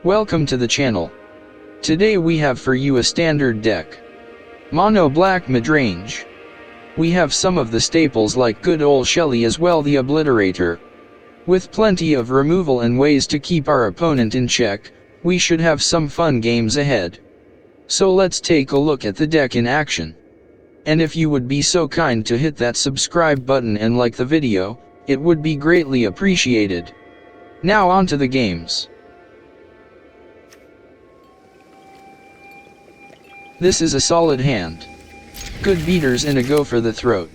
Welcome to the channel. Today we have for you a standard deck. Mono Black Midrange. We have some of the staples like good ol' Shelly as well the Obliterator. With plenty of removal and ways to keep our opponent in check, we should have some fun games ahead. So let's take a look at the deck in action. And if you would be so kind to hit that subscribe button and like the video, it would be greatly appreciated. Now on to the games. This is a solid hand. Good beaters and a go for the throat.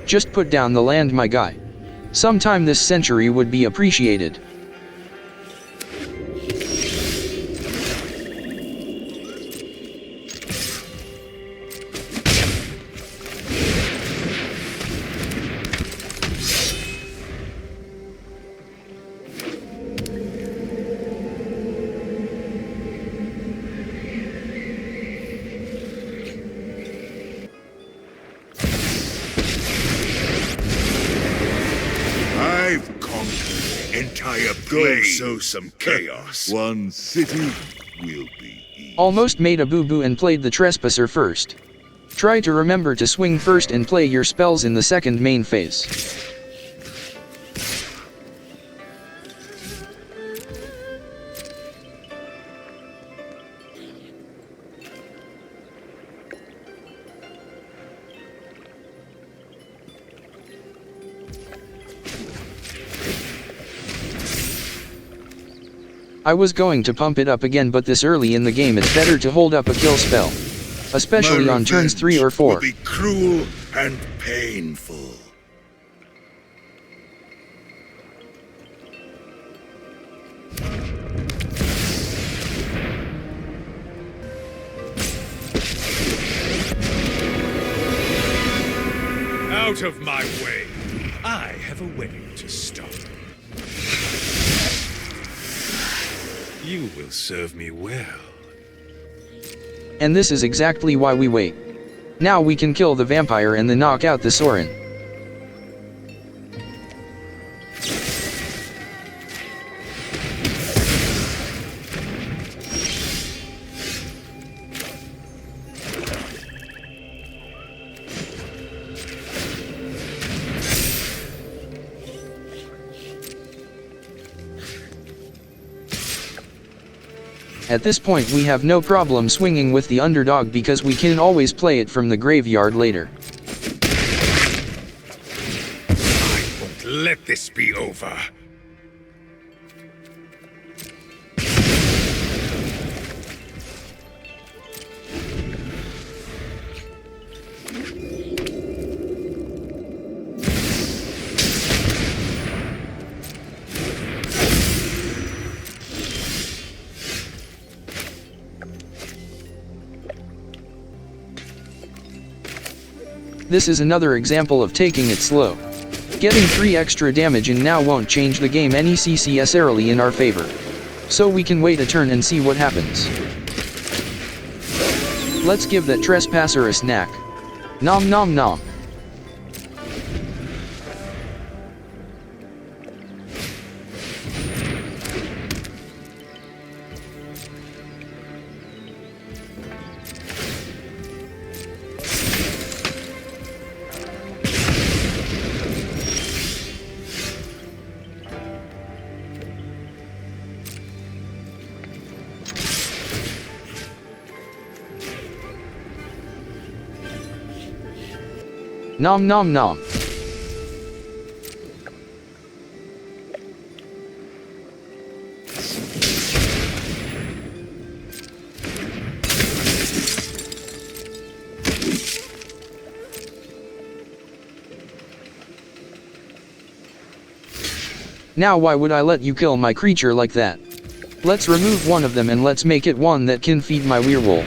Just put down the land, my guy. Sometime this century would be appreciated. I've conquered entire plane. Sow some chaos. One city will be easy. Almost made a boo-boo and played the Trespasser first. Try to remember to swing first and play your spells in the second main phase. I was going to pump it up again, but this early in the game it's better to hold up a kill spell. Especially on turns 3 or 4. Will be cruel and painful. Out of my way. I have a wedding to stop. You will serve me well. And this is exactly why we wait. Now we can kill the vampire and then knock out the Sorin. At this point we have no problem swinging with the underdog because we can always play it from the graveyard later. I won't let this be over. This is another example of taking it slow. Getting 3 extra damage in now won't change the game any necessarily in our favor. So we can wait a turn and see what happens. Let's give that Trespasser a snack. Nom nom nom. Nom nom nom. Now why would I let you kill my creature like that? Let's remove one of them and let's make it one that can feed my werewolf.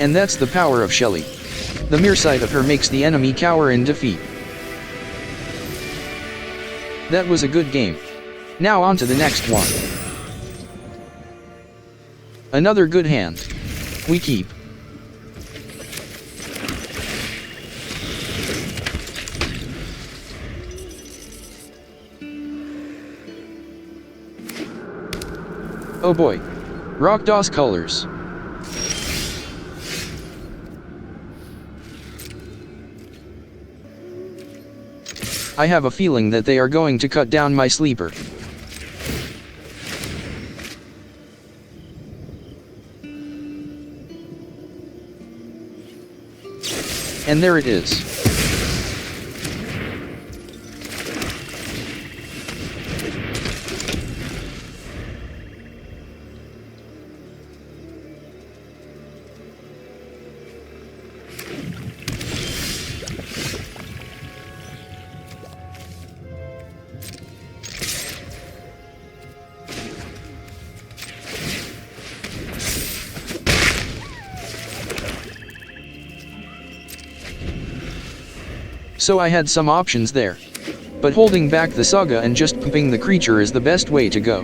And that's the power of Shelly. The mere sight of her makes the enemy cower in defeat. That was a good game. Now on to the next one. Another good hand. We keep. Oh boy. Rakdos colors. I have a feeling that they are going to cut down my sleeper. And there it is. So I had some options there. But holding back the Saga and just pumping the creature is the best way to go.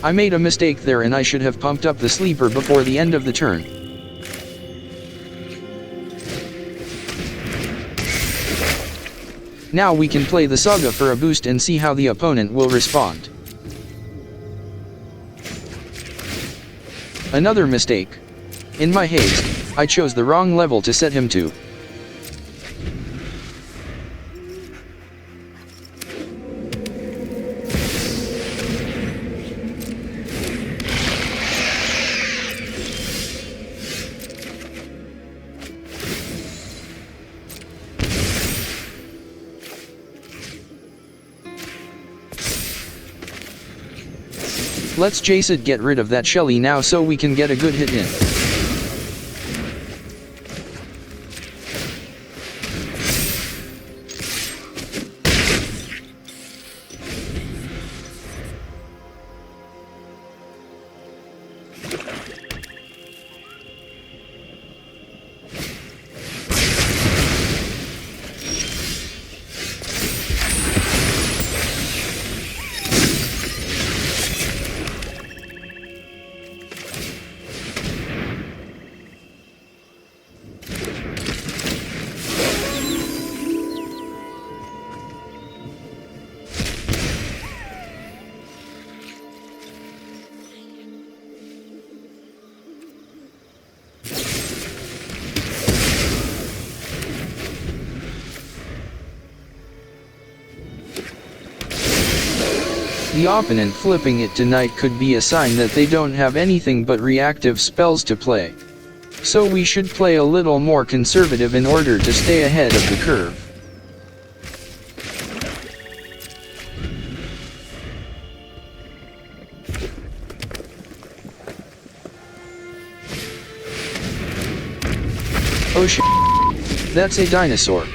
I made a mistake there and I should have pumped up the sleeper before the end of the turn. Now we can play the Saga for a boost and see how the opponent will respond. Another mistake. In my haste, I chose the wrong level to set him to. Let's Jacid get rid of that Shelly now so we can get a good hit in. The opponent flipping it tonight could be a sign that they don't have anything but reactive spells to play. So we should play a little more conservative in order to stay ahead of the curve. Oh shit. That's a dinosaur.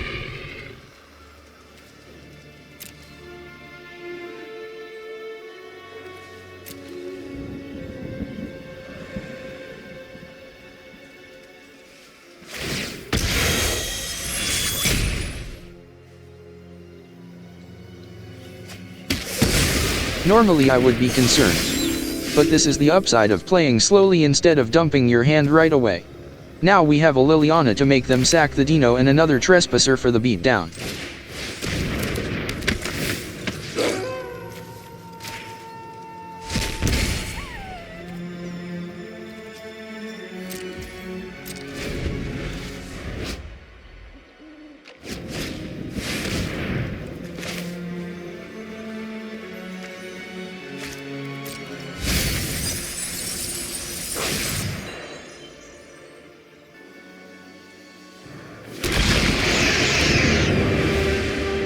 Normally I would be concerned. But this is the upside of playing slowly instead of dumping your hand right away. Now we have a Liliana to make them sack the Dino and another Trespasser for the beatdown.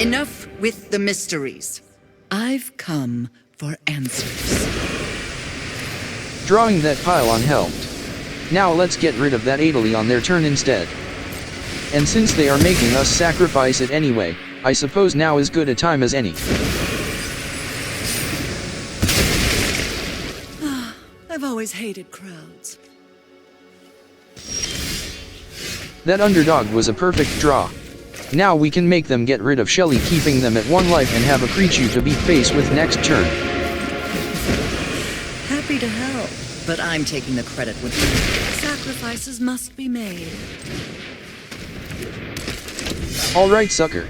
Enough with the mysteries. I've come for answers. Drawing that pylon helped. Now let's get rid of that Adeli on their turn instead. And since they are making us sacrifice it anyway, I suppose now is good a time as any. always hated crowds. That underdog was a perfect draw. Now we can make them get rid of Shelly, keeping them at 1 life, and have a creature to beat face with next turn. Happy to help, but I'm taking the credit with you. Sacrifices must be made. Alright, sucker.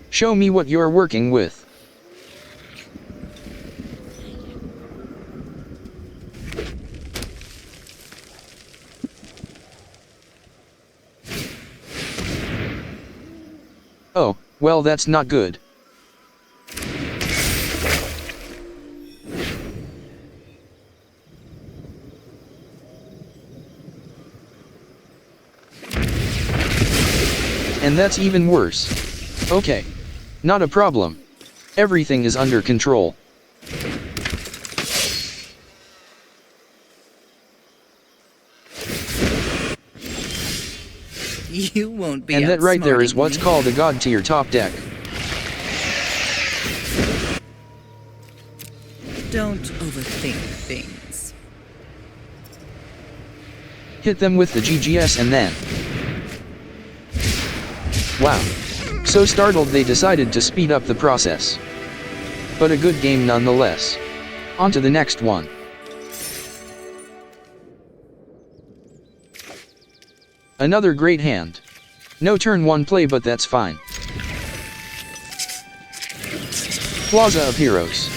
Show me what you're working with. Oh, well, that's not good. And that's even worse. Okay. Not a problem. Everything is under control. You won't be. And that right there is outsmarting what's me. called a god tier top deck. Don't overthink things. Hit them with the GGS and then... Wow. So startled they decided to speed up the process. But a good game nonetheless. On to the next one. Another great hand. No turn 1 play, but that's fine. Plaza of Heroes.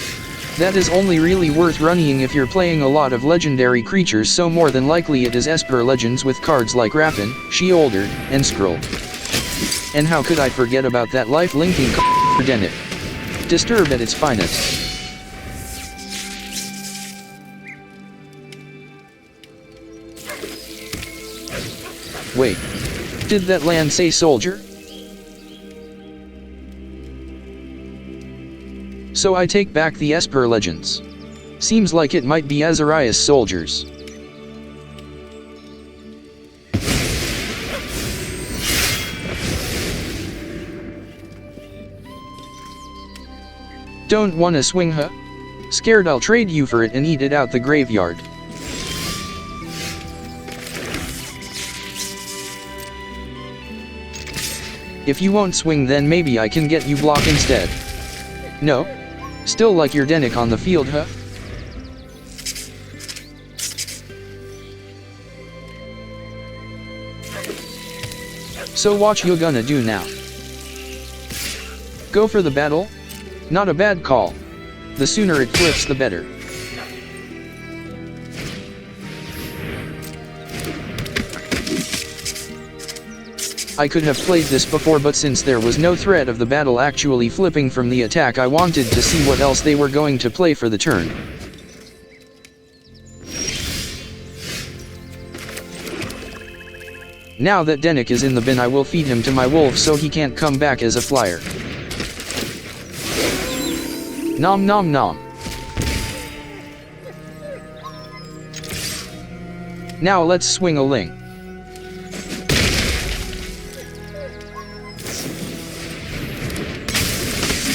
That is only really worth running if you're playing a lot of legendary creatures, so more than likely it is Esper Legends with cards like Raffin, Sheolder, and Skrull. And how could I forget about that life-linking Denic? Disturb at its finest. Wait. Did that land say soldier? So I take back the Esper Legends. Seems like it might be Azariah's soldiers. Don't wanna swing, huh? Scared I'll trade you for it and eat it out the graveyard. If you won't swing, then maybe I can get you block instead. No? Still like your Denic on the field, huh? So what you gonna do now? Go for the battle? Not a bad call. The sooner it flips, the better. I could have played this before, but since there was no threat of the battle actually flipping from the attack, I wanted to see what else they were going to play for the turn. Now that Denic is in the bin, I will feed him to my wolf so he can't come back as a flyer. Nom nom nom. Now let's swing a ling.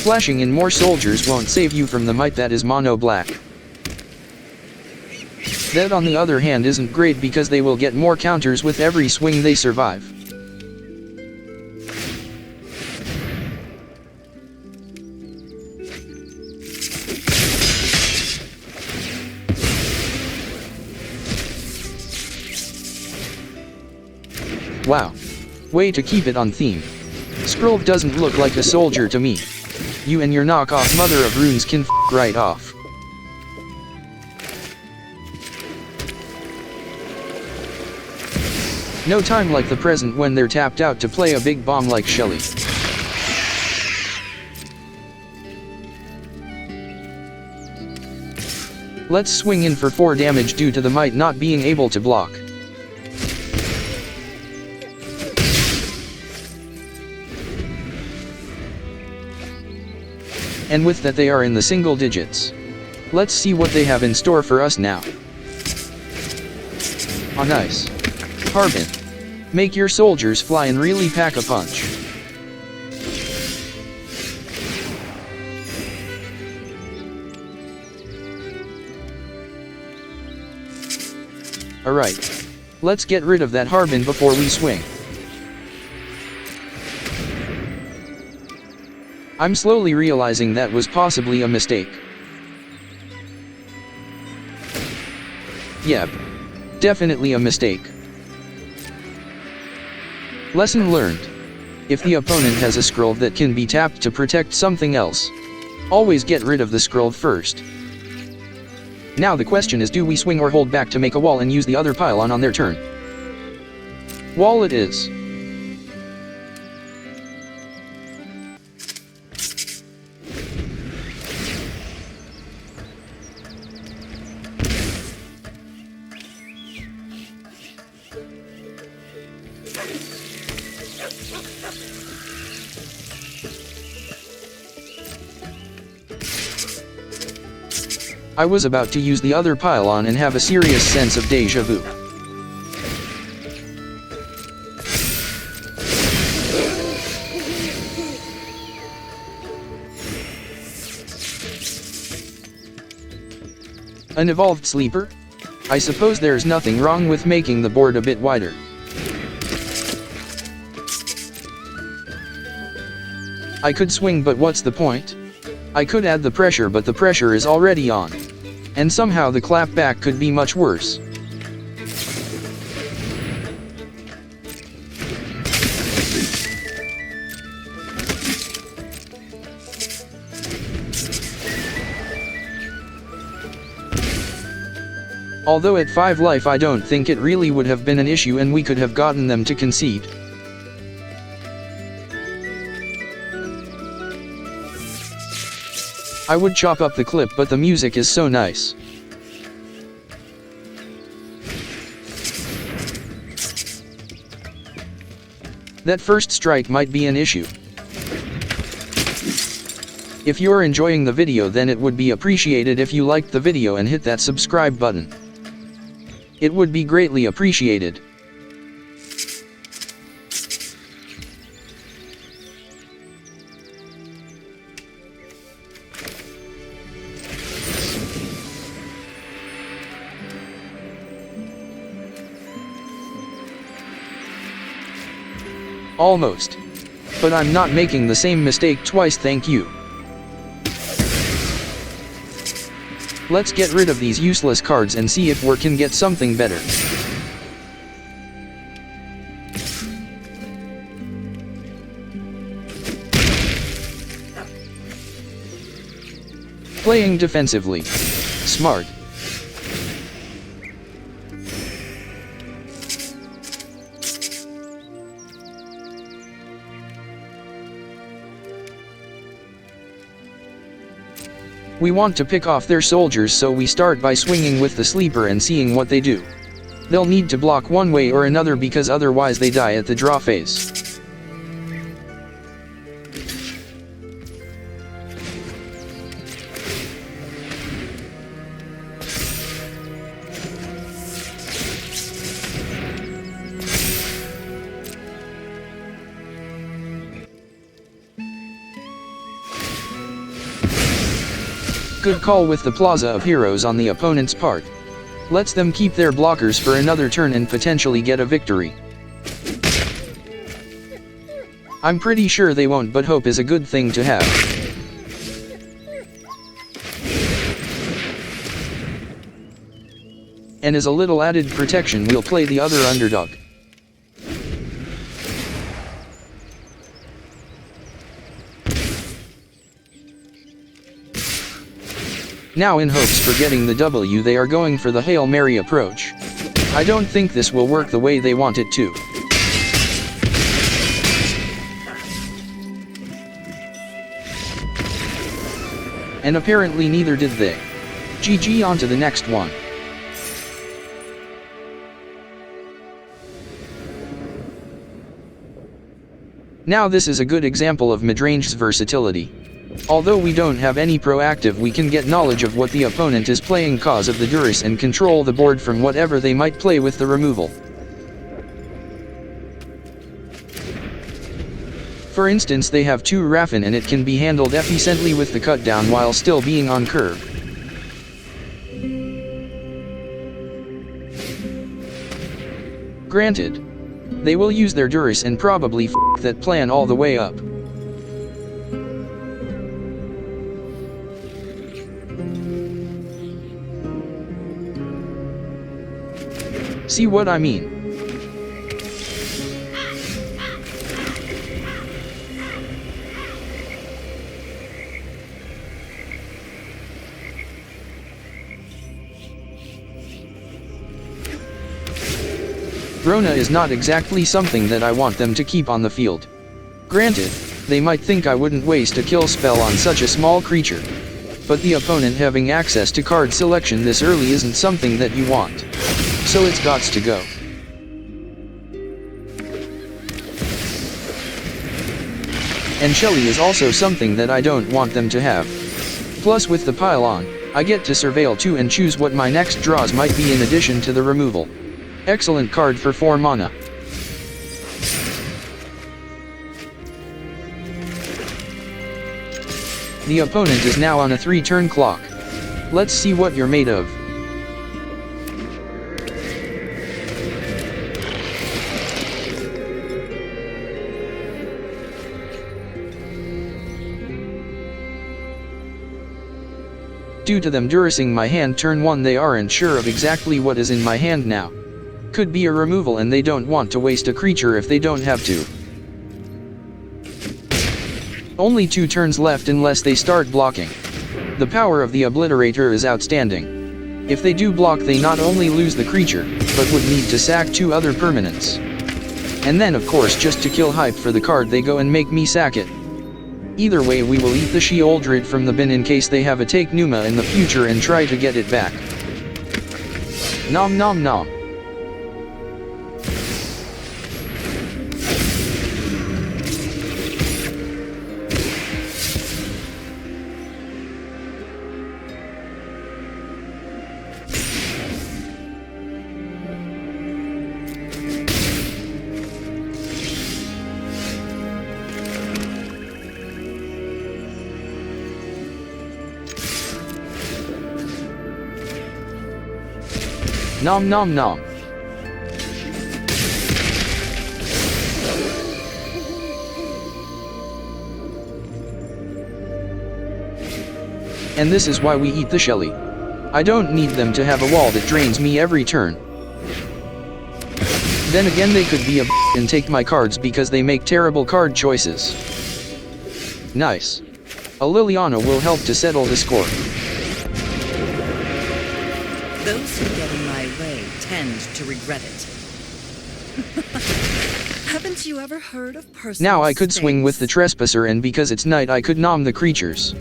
Flashing in more soldiers won't save you from the might that is Mono Black. That on the other hand isn't great because they will get more counters with every swing they survive. Wow. Way to keep it on theme. Skrull doesn't look like a soldier to me. You and your knockoff Mother of Runes can f*** right off. No time like the present when they're tapped out to play a big bomb like Shelly. Let's swing in for 4 damage due to the might not being able to block. And with that they are in the single digits. Let's see what they have in store for us now. Oh nice. Harbin. Make your soldiers fly and really pack a punch. Alright. Let's get rid of that Harbin before we swing. I'm slowly realizing that was possibly a mistake. Yep. Definitely a mistake. Lesson learned. If the opponent has a scroll that can be tapped to protect something else, always get rid of the scroll first. Now the question is, do we swing or hold back to make a wall and use the other pylon on their turn? Wall it is. I was about to use the other pylon and have a serious sense of deja vu. An evolved sleeper? I suppose there's nothing wrong with making the board a bit wider. I could swing, but what's the point? I could add the pressure, but the pressure is already on. And somehow the clapback could be much worse. Although at 5 life I don't think it really would have been an issue and we could have gotten them to concede. I would chop up the clip, but the music is so nice. That first strike might be an issue. If you're enjoying the video, then it would be appreciated if you liked the video and hit that subscribe button. It would be greatly appreciated. Almost. But I'm not making the same mistake twice, thank you. Let's get rid of these useless cards and see if we can get something better. Playing defensively. Smart. We want to pick off their soldiers, so we start by swinging with the sleeper and seeing what they do. They'll need to block one way or another because otherwise they die at the draw phase. Good call with the Plaza of Heroes on the opponent's part. Lets them keep their blockers for another turn and potentially get a victory. I'm pretty sure they won't, but hope is a good thing to have. And as a little added protection, we'll play the other underdog. Now, in hopes for getting the W, they are going for the Hail Mary approach. I don't think this will work the way they want it to. And apparently neither did they. GG, on to the next one. Now this is a good example of midrange's versatility. Although we don't have any proactive, we can get knowledge of what the opponent is playing cause of the Duress and control the board from whatever they might play with the removal. For instance, they have 2 Raffin and it can be handled efficiently with the cut down while still being on curve. Granted. They will use their Duress and probably f that plan all the way up. See what I mean? Rona is not exactly something that I want them to keep on the field. Granted, they might think I wouldn't waste a kill spell on such a small creature. But the opponent having access to card selection this early isn't something that you want. So it's gots to go. And Shelly is also something that I don't want them to have. Plus with the pylon, I get to surveil too and choose what my next draws might be in addition to the removal. Excellent card for 4 mana. The opponent is now on a 3-turn clock. Let's see what you're made of. Due to them duressing my hand turn 1, they aren't sure of exactly what is in my hand now. Could be a removal and they don't want to waste a creature if they don't have to. Only 2 turns left unless they start blocking. The power of the Obliterator is outstanding. If they do block, they not only lose the creature, but would need to sack 2 other permanents. And then of course just to kill hype for the card they go and make me sack it. Either way we will eat the Sheoldred from the bin in case they have a Takenuma in the future and try to get it back. Nom nom nom. Nom nom nom. And this is why we eat the Shelly. I don't need them to have a wall that drains me every turn. Then again they could be a and take my cards because they make terrible card choices. Nice. A Liliana will help to settle the score. Those who get in my way tend to regret it. Haven't you ever heard of personal Now I could swing with the Trespasser, and because it's night I could nom the creatures.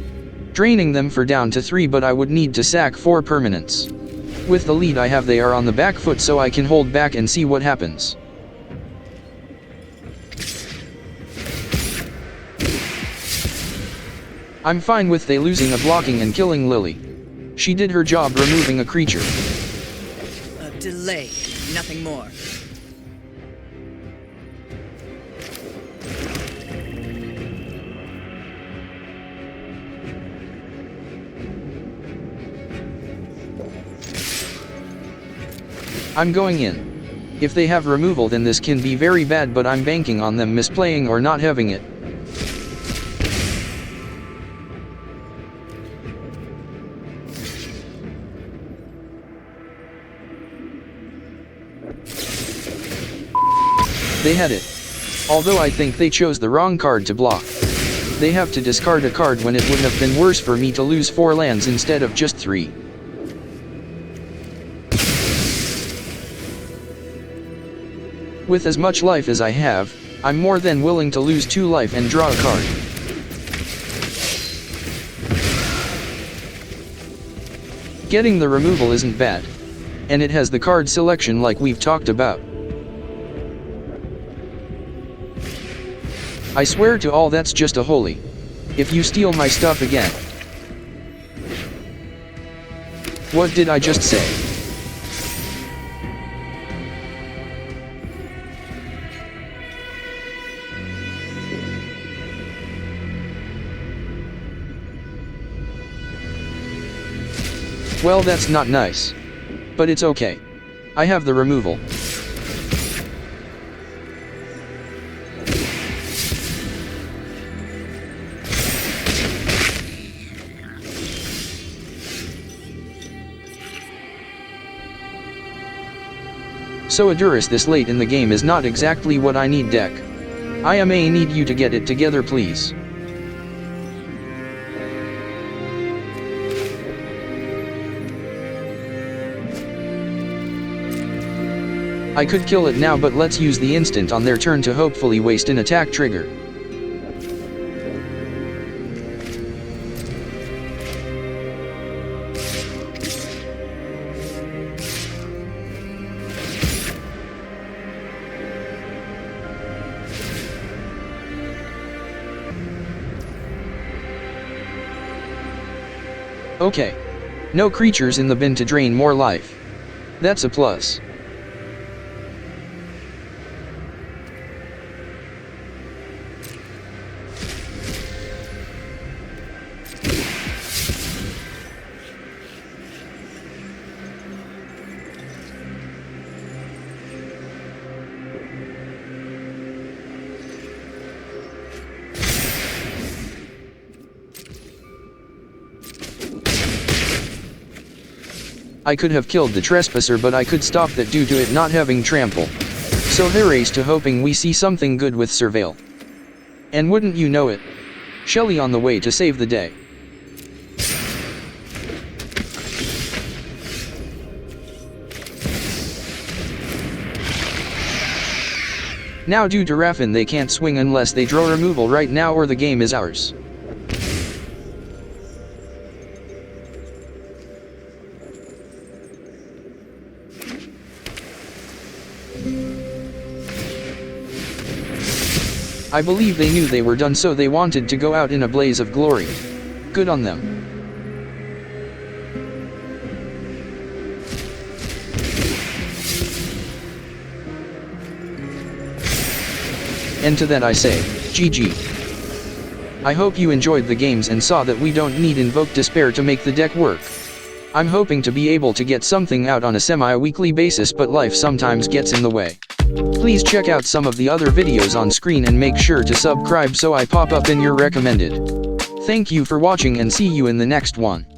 Draining them for down to 3, but I would need to sack 4 permanents. With the lead I have they are on the back foot, so I can hold back and see what happens. I'm fine with they losing a blocking and killing Lily. She did her job removing a creature. A delay, nothing more. I'm going in. If they have removal then this can be very bad, but I'm banking on them misplaying or not having it. They had it. Although I think they chose the wrong card to block. They have to discard a card when it would have been worse for me to lose 4 lands instead of just 3. With as much life as I have, I'm more than willing to lose 2 life and draw a card. Getting the removal isn't bad. And it has the card selection like we've talked about. I swear to all that's just a holy. If you steal my stuff again. What did I just say? Well, that's not nice. But it's okay. I have the removal. So a Duress this late in the game is not exactly what I need deck. I may need you to get it together please. I could kill it now, but let's use the instant on their turn to hopefully waste an attack trigger. Okay. No creatures in the bin to drain more life. That's a plus. I could have killed the Trespasser, but I could stop that due to it not having trample. So race to hoping we see something good with Surveil. And wouldn't you know it, Shelly on the way to save the day. Now due to Raffin they can't swing unless they draw removal right now or the game is ours. I believe they knew they were done, so they wanted to go out in a blaze of glory. Good on them. And to that I say, GG. I hope you enjoyed the games and saw that we don't need Invoke Despair to make the deck work. I'm hoping to be able to get something out on a semi-weekly basis, but life sometimes gets in the way. Please check out some of the other videos on screen and make sure to subscribe so I pop up in your recommended. Thank you for watching and see you in the next one.